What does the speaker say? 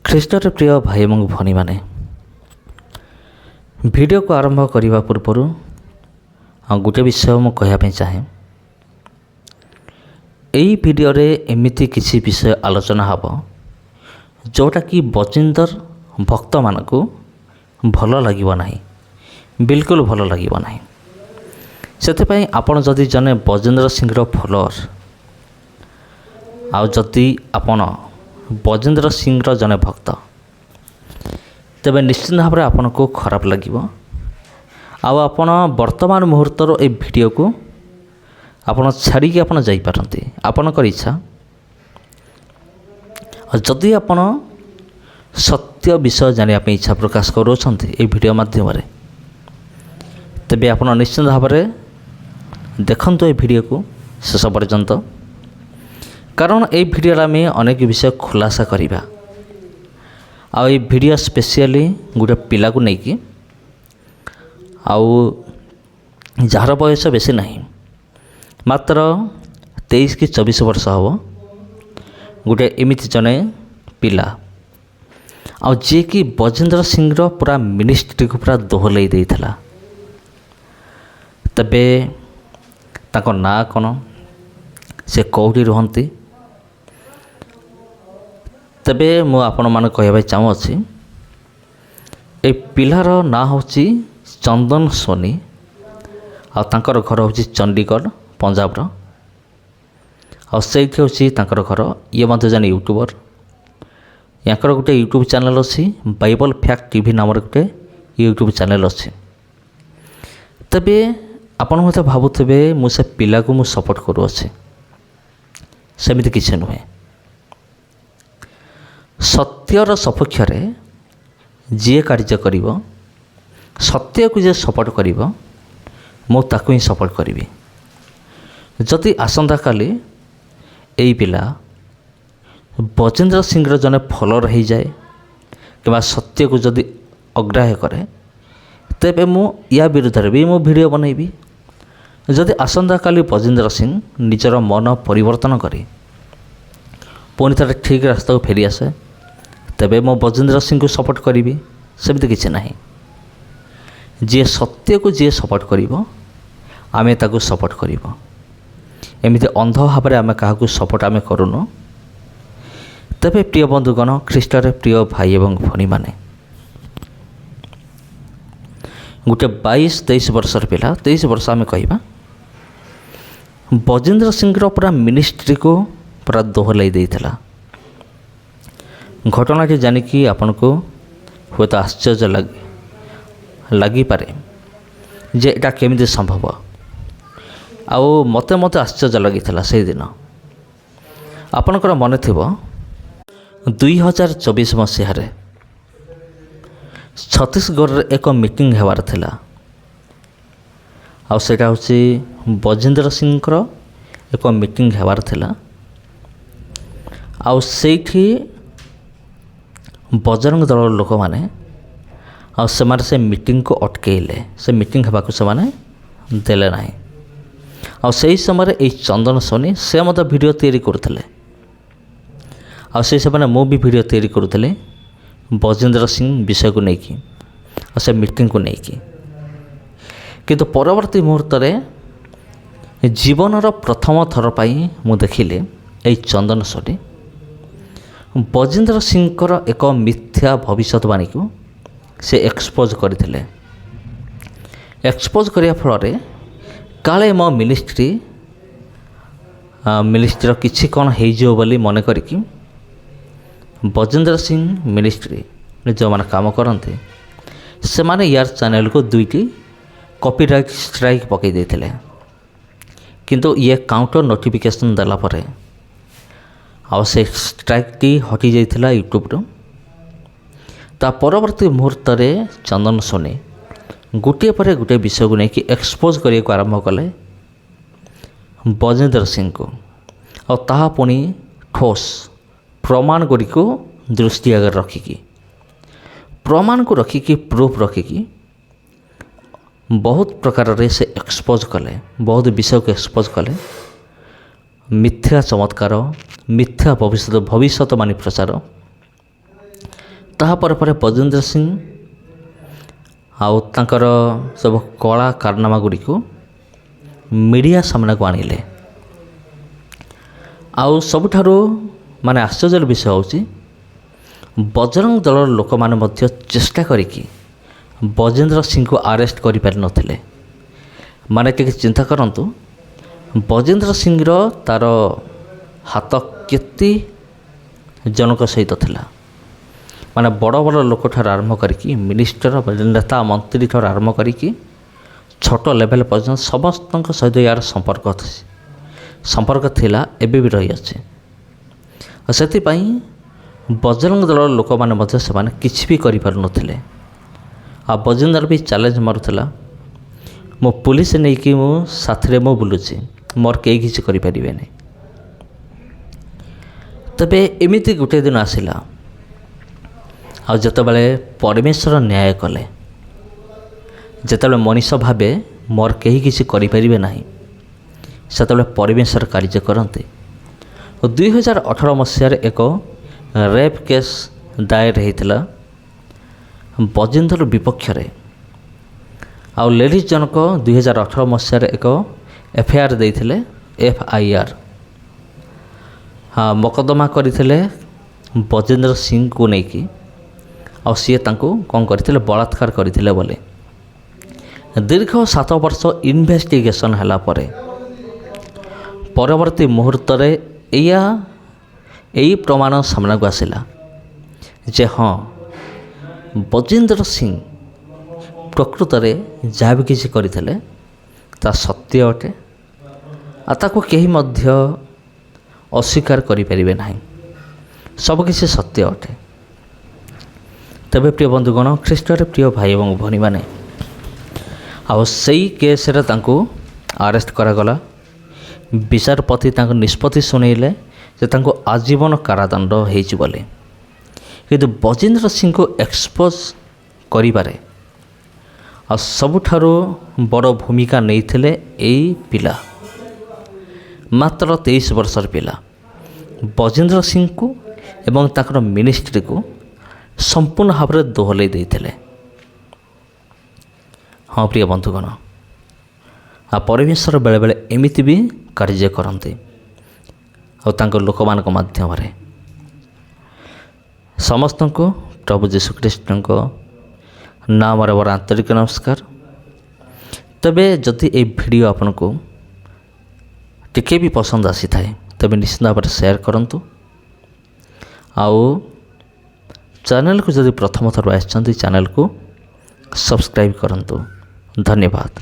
ଖ୍ରୀଷ୍ଟରେ ପ୍ରିୟ ଭାଇ ଏବଂ ଭଉଣୀମାନେ, ଭିଡ଼ିଓକୁ ଆରମ୍ଭ କରିବା ପୂର୍ବରୁ ଗୋଟିଏ ବିଷୟ ମୁଁ କହିବା ପାଇଁ ଚାହେଁ। ଏହି ଭିଡ଼ିଓରେ ଏମିତି କିଛି ବିଷୟ ଆଲୋଚନା ହେବ ଯେଉଁଟାକି ବଜିନ୍ଦର ଭକ୍ତମାନଙ୍କୁ ଭଲ ଲାଗିବ ନାହିଁ, ବିଲକୁଲ ଭଲ ଲାଗିବ ନାହିଁ। ସେଥିପାଇଁ ଆପଣ ଯଦି ଜଣେ ବଜିନ୍ଦର ସିଂର ଫଲୋଅର ଆଉ ଯଦି ଆପଣ ବଜିନ୍ଦର ସିଂର ଜଣେ ଭକ୍ତ, ତେବେ ନିଶ୍ଚିତ ଭାବରେ ଆପଣଙ୍କୁ ଖରାପ ଲାଗିବ ଆଉ ଆପଣ ବର୍ତ୍ତମାନ ମୁହୂର୍ତ୍ତର ଏହି ଭିଡ଼ିଓକୁ ଆପଣ ଛାଡ଼ିକି ଆପଣ ଯାଇପାରନ୍ତି, ଆପଣଙ୍କର ଇଚ୍ଛା। ଆଉ ଯଦି ଆପଣ ସତ୍ୟ ବିଷୟ ଜାଣିବା ପାଇଁ ଇଚ୍ଛା ପ୍ରକାଶ କରୁଅଛନ୍ତି ଏହି ଭିଡ଼ିଓ ମାଧ୍ୟମରେ, ତେବେ ଆପଣ ନିଶ୍ଚିତ ଭାବରେ ଦେଖନ୍ତୁ ଏହି ଭିଡ଼ିଓକୁ ଶେଷ ପର୍ଯ୍ୟନ୍ତ, କାରଣ ଏହି ଭିଡ଼ିଓରେ ଆମେ ଅନେକ ବିଷୟ ଖୁଲାସା କରିବା। ଆଉ ଏହି ଭିଡ଼ିଓ ସ୍ପେସିଆଲି ଗୋଟେ ପିଲାକୁ ନେଇକି, ଆଉ ଯାହାର ବୟସ ବେଶୀ ନାହିଁ, ମାତ୍ର 23 କି 24 ବର୍ଷ ହେବ, ଗୋଟେ ଏମିତି ଜଣେ ପିଲା ଆଉ ଯିଏକି ବଜିନ୍ଦର ସିଂର ପୁରା ମିନିଷ୍ଟ୍ରିକୁ ପୁରା ଦୋହଲେଇ ଦେଇଥିଲା। ତେବେ ତାଙ୍କ ନାଁ କ'ଣ, ସେ କେଉଁଠି ରୁହନ୍ତି, ତେବେ ମୁଁ ଆପଣମାନଙ୍କୁ କହିବା ପାଇଁ ଚାହୁଁଅଛି ଏ ପିଲାର ନାଁ ହେଉଛି ଚନ୍ଦନ ସୋନି ଆଉ ତାଙ୍କର ଘର ହେଉଛି ଚଣ୍ଡିଗଡ଼, ପଞ୍ଜାବର। ଆଉ ସେଇଠି ହେଉଛି ତାଙ୍କର ଘର। ଇଏ ମଧ୍ୟ ଜଣେ ୟୁଟ୍ୟୁବର। ୟାଙ୍କର ଗୋଟେ ୟୁଟ୍ୟୁବ୍ ଚ୍ୟାନେଲ୍ ଅଛି, ବାଇବଲ୍ ଫ୍ୟାକ୍ଟ ଟିଭି ନାମରେ ଗୋଟେ ୟୁଟ୍ୟୁବ୍ ଚ୍ୟାନେଲ୍ ଅଛି। ତେବେ ଆପଣ ମଧ୍ୟ ଭାବୁଥିବେ ମୁଁ ସେ ପିଲାକୁ ମୁଁ ସପୋର୍ଟ କରୁଅଛି। ସେମିତି କିଛି ନୁହେଁ। ସତ୍ୟର ସପକ୍ଷରେ ଯିଏ କାର୍ଯ୍ୟ କରିବ, ସତ୍ୟକୁ ଯିଏ ସପୋର୍ଟ କରିବ, ମୁଁ ତାକୁ ହିଁ ସପୋର୍ଟ କରିବି। ଯଦି ଆସନ୍ତାକାଲି ଏଇ ପିଲା ବଜିନ୍ଦର ସିଂର ଜଣେ ଫଲୋଅର ହୋଇଯାଏ କିମ୍ବା ସତ୍ୟକୁ ଯଦି ଅଗ୍ରାହ୍ୟ କରେ, ତେବେ ମୁଁ ୟା ବିରୁଦ୍ଧରେ ବି ମୁଁ ଭିଡ଼ିଓ ବନେଇବି। ଯଦି ଆସନ୍ତାକାଲି ବଜିନ୍ଦର ସିଂ ନିଜର ମନ ପରିବର୍ତ୍ତନ କରି ପୁଣି ଥରେ ଠିକ୍ ରାସ୍ତାକୁ ଫେରିଆସେ, ତେବେ ମୁଁ ବଜିନ୍ଦର ସିଂକୁ ସପୋର୍ଟ କରିବି। ସେମିତି କିଛି ନାହିଁ। ଯିଏ ସତ୍ୟକୁ ଯିଏ ସପୋର୍ଟ କରିବ, ଆମେ ତାକୁ ସପୋର୍ଟ କରିବ। ଏମିତି ଅନ୍ଧ ଭାବରେ ଆମେ କାହାକୁ ସପୋର୍ଟ ଆମେ କରୁନୁ। ତେବେ ପ୍ରିୟ ବନ୍ଧୁଗଣ, ଖ୍ରୀଷ୍ଟରେ ପ୍ରିୟ ଭାଇ ଏବଂ ଭଉଣୀମାନେ, ଗୋଟେ 22-23 ବର୍ଷର ପିଲା, 23 ବର୍ଷ ଆମେ କହିବା, ବଜିନ୍ଦର ସିଂର ପୁରା ମିନିଷ୍ଟ୍ରିକୁ ପୁରା ଦୋହଲାଇ ଦେଇଥିଲା। ଘଟଣାଟି ଜାଣିକି ଆପଣଙ୍କୁ ହୁଏତ ଆଶ୍ଚର୍ଯ୍ୟ ଲାଗିପାରେ ଯେ ଏଇଟା କେମିତି ସମ୍ଭବ। ଆଉ ମୋତେ ଆଶ୍ଚର୍ଯ୍ୟ ଲାଗିଥିଲା ସେଇଦିନ। ଆପଣଙ୍କର ମନେ ଥିବ 2024 ମସିହାରେ ଛତିଶଗଡ଼ରେ ଏକ ମିଟିଂ ହେବାର ଥିଲା। ଆଉ ସେଇଟା ହେଉଛି ବଜିନ୍ଦର ସିଂଙ୍କର ଏକ ମିଟିଂ ହେବାର ଥିଲା। ଆଉ ସେଇଠି ବଜରଙ୍ଗ ଦଳର ଲୋକମାନେ ଆଉ ସେମାନେ ସେ ମିଟିଂକୁ ଅଟକେଇଲେ। ସେ ମିଟିଂ ହେବାକୁ ସେମାନେ ଦେଲେ ନାହିଁ। ଆଉ ସେହି ସମୟରେ ଏଇ ଚନ୍ଦନ ସୋନି ସେ ମଧ୍ୟ ଭିଡ଼ିଓ ତିଆରି କରୁଥିଲେ। ଆଉ ସେହି ସମୟରେ ମୁଁ ବି ଭିଡ଼ିଓ ତିଆରି କରୁଥିଲି ବଜିନ୍ଦର ସିଂ ବିଷୟକୁ ନେଇକି ଆଉ ସେ ମିଟିଂକୁ ନେଇକି। କିନ୍ତୁ ପରବର୍ତ୍ତୀ ମୁହୂର୍ତ୍ତରେ ଜୀବନର ପ୍ରଥମ ଥର ପାଇଁ ମୁଁ ଦେଖିଲି ଏଇ ଚନ୍ଦନ ସୋନି ବଜିନ୍ଦର ସିଂଙ୍କର ଏକ ମିଥ୍ୟା ଭବିଷ୍ୟତବାଣୀକୁ ସେ ଏକ୍ସପୋଜ୍ କରିଥିଲେ। ଏକ୍ସପୋଜ୍ କରିବା ଫଳରେ କାଳେ ମୋ ମିନିଷ୍ଟ୍ରିର କିଛି କ'ଣ ହେଇଯିବ ବୋଲି ମନେ କରିକି ବଜିନ୍ଦର ସିଂ ମିନିଷ୍ଟ୍ରି ଯେଉଁମାନେ କାମ କରନ୍ତି, ସେମାନେ ୟାର ଚ୍ୟାନେଲକୁ 2ଟି କପିରାଇଟ୍ ଷ୍ଟ୍ରାଇକ୍ ପକାଇ ଦେଇଥିଲେ। କିନ୍ତୁ ଇଏ କାଉଣ୍ଟର ନୋଟିଫିକେସନ୍ ଦେଲା ପରେ ଆଉ ସେ ଷ୍ଟ୍ରାଇକ୍ଟି ହଟିଯାଇଥିଲା ୟୁଟ୍ୟୁବ୍ରୁ। ତା ପରବର୍ତ୍ତୀ ମୁହୂର୍ତ୍ତରେ ଚନ୍ଦନ ସୋନି ଗୋଟିଏ ପରେ ଗୋଟିଏ ବିଷୟକୁ ନେଇକି ଏକ୍ସପୋଜ୍ କରିବାକୁ ଆରମ୍ଭ କଲେ ବଜିନ୍ଦର ସିଂଙ୍କୁ। ଆଉ ତାହା ପୁଣି ଠୋସ୍ ପ୍ରମାଣ ଗୁଡ଼ିକୁ ଦୃଷ୍ଟି ଆଗରେ ରଖିକି, ପ୍ରମାଣକୁ ରଖିକି, ପ୍ରୁଫ୍ ରଖିକି ବହୁତ ପ୍ରକାରରେ ସେ ଏକ୍ସପୋଜ୍ କଲେ, ବହୁତ ବିଷୟକୁ ଏକ୍ସପୋଜ୍ କଲେ। ମିଥ୍ୟା ଚମତ୍କାର, ମିଥ୍ୟା ଭବିଷ୍ୟତବାଣୀ ପ୍ରଚାର ତାହାପରେ ପରେ ବଜେନ୍ଦ୍ର ସିଂ ଆଉ ତାଙ୍କର ସବୁ କଳା କାରନାମା ଗୁଡ଼ିକୁ ମିଡ଼ିଆ ସାମ୍ନାକୁ ଆଣିଲେ। ଆଉ ସବୁଠାରୁ ଆଶ୍ଚର୍ଯ୍ୟର ବିଷୟ ହେଉଛି ବଜରଙ୍ଗ ଦଳର ଲୋକମାନେ ମଧ୍ୟ ଚେଷ୍ଟା କରିକି ବଜେନ୍ଦ୍ର ସିଂଙ୍କୁ ଆରେଷ୍ଟ କରିପାରିନଥିଲେ। ଟିକେ ଚିନ୍ତା କରନ୍ତୁ, ବଜେନ୍ଦ୍ର ସିଂର ତା'ର ହାତ କେତେ ଜଣଙ୍କ ସହିତ ଥିଲା। ବଡ଼ ବଡ଼ ଲୋକଠାରୁ ଆରମ୍ଭ କରିକି ମିନିଷ୍ଟର ନେତା ମନ୍ତ୍ରୀଠାରୁ ଆରମ୍ଭ କରିକି ଛୋଟ ଲେଭେଲ୍ ପର୍ଯ୍ୟନ୍ତ ସମସ୍ତଙ୍କ ସହିତ ୟାର ସମ୍ପର୍କ ଥିଲା, ଏବେ ବି ରହିଅଛି। ସେଥିପାଇଁ ବଜରଙ୍ଗ ଦଳର ଲୋକମାନେ ମଧ୍ୟ ସେମାନେ କିଛି ବି କରିପାରୁନଥିଲେ। ଆଉ ବଜେନ୍ଦ୍ର ବି ଚ୍ୟାଲେଞ୍ଜ ମାରୁଥିଲା, ମୁଁ ପୁଲିସ ନେଇକି ମୁଁ ସାଥିରେ ମୁଁ ବୁଲୁଛି, ମୋର କେହି କିଛି କରିପାରିବେନି। ତେବେ ଏମିତି ଗୋଟିଏ ଦିନ ଆସିଲା, ଆଉ ଯେତେବେଳେ ପରମେଶ୍ୱର ନ୍ୟାୟ କଲେ, ଯେତେବେଳେ ମଣିଷ ଭାବେ ମୋର କେହି କିଛି କରିପାରିବେ ନାହିଁ, ସେତେବେଳେ ପରମେଶ୍ୱର କାର୍ଯ୍ୟ କରନ୍ତି। 2018 ମସିହାରେ ଏକ ରେପ୍ କେସ୍ ଦାୟର ହୋଇଥିଲା ବଜେନ୍ଦ୍ର ବିପକ୍ଷରେ। ଆଉ ଲେଡ଼ିଜ୍ ଜଣକ 2018 ମସିହାରେ ଏକ FIR ଦେଇଥିଲେ, FIR ମକଦ୍ଦମା କରିଥିଲେ ବଜେନ୍ଦ୍ର ସିଂଙ୍କୁ ନେଇକି। ଆଉ ସିଏ ତାଙ୍କୁ କ'ଣ କରିଥିଲେ, ବଳାତ୍କାର କରିଥିଲେ ବୋଲି। ଦୀର୍ଘ 7 ବର୍ଷ ଇନଭେଷ୍ଟିଗେସନ୍ ହେଲା ପରେ ପରବର୍ତ୍ତୀ ମୁହୂର୍ତ୍ତରେ ଏଇ ପ୍ରମାଣ ସାମ୍ନାକୁ ଆସିଲା ଯେ ହଁ, ବଜେନ୍ଦ୍ର ସିଂ ପ୍ରକୃତରେ ଯାହା ବି କିଛି କରିଥିଲେ ତା ସତ୍ୟ ଅଟେ, ଆଉ ତାକୁ କେହି ମଧ୍ୟ ଅସ୍ୱୀକାର କରିପାରିବେ ନାହିଁ। ସବୁକିଛି ସତ୍ୟ ଅଟେ। ତେବେ ପ୍ରିୟ ବନ୍ଧୁଗଣ, ଖ୍ରୀଷ୍ଟରେ ପ୍ରିୟ ଭାଇ ଏବଂ ଭଉଣୀମାନେ, ଆଉ ସେଇ କେସ୍ରେ ତାଙ୍କୁ ଆରେଷ୍ଟ କରାଗଲା। ବିଚାରପତି ତାଙ୍କ ନିଷ୍ପତ୍ତି ଶୁଣାଇଲେ ଯେ ତାଙ୍କୁ ଆଜୀବନ କାରାଦଣ୍ଡ ହେଇଛି ବୋଲି। କିନ୍ତୁ ବଜେନ୍ଦ୍ର ସିଂଙ୍କୁ ଏକ୍ସପୋଜ୍ କରିବାରେ ଆଉ ସବୁଠାରୁ ବଡ଼ ଭୂମିକା ନେଇଥିଲେ ଏଇ ପିଲା, ମାତ୍ର 23 ବର୍ଷର ପିଲା ବଜେନ୍ଦ୍ର ସିଂଙ୍କୁ ଏବଂ ତାଙ୍କର ମିନିଷ୍ଟ୍ରିକୁ ସମ୍ପୂର୍ଣ୍ଣ ଭାବରେ ଦୋହଲେଇ ଦେଇଥିଲେ। ହଁ ପ୍ରିୟ ବନ୍ଧୁଗଣ, ଆଉ ପରମେଶ୍ୱର ବେଳେବେଳେ ଏମିତି ବି କାର୍ଯ୍ୟ କରନ୍ତି ଆଉ ତାଙ୍କ ଲୋକମାନଙ୍କ ମାଧ୍ୟମରେ। ସମସ୍ତଙ୍କୁ ପ୍ରଭୁ ଯୀଶୁଖ୍ରୀଷ୍ଟଙ୍କ ନାମରେ ମୋର ଆନ୍ତରିକ ନମସ୍କାର। ତେବେ ଯଦି এই ଭିଡ଼ିଓ ଆପଣଙ୍କୁ ଟିକେ ବି ପସନ୍ଦ ଆସିଥାଏ ତେବେ ନିଶ୍ଚିତ ଭାବରେ ସେୟାର କରନ୍ତୁ। ଆଉ ଚ୍ୟାନେଲକୁ ଯଦି ପ୍ରଥମ ଥର ଆସିଛନ୍ତି ଚ୍ୟାନେଲକୁ ସବସ୍କ୍ରାଇବ୍ କରନ୍ତୁ। ଧନ୍ୟବାଦ।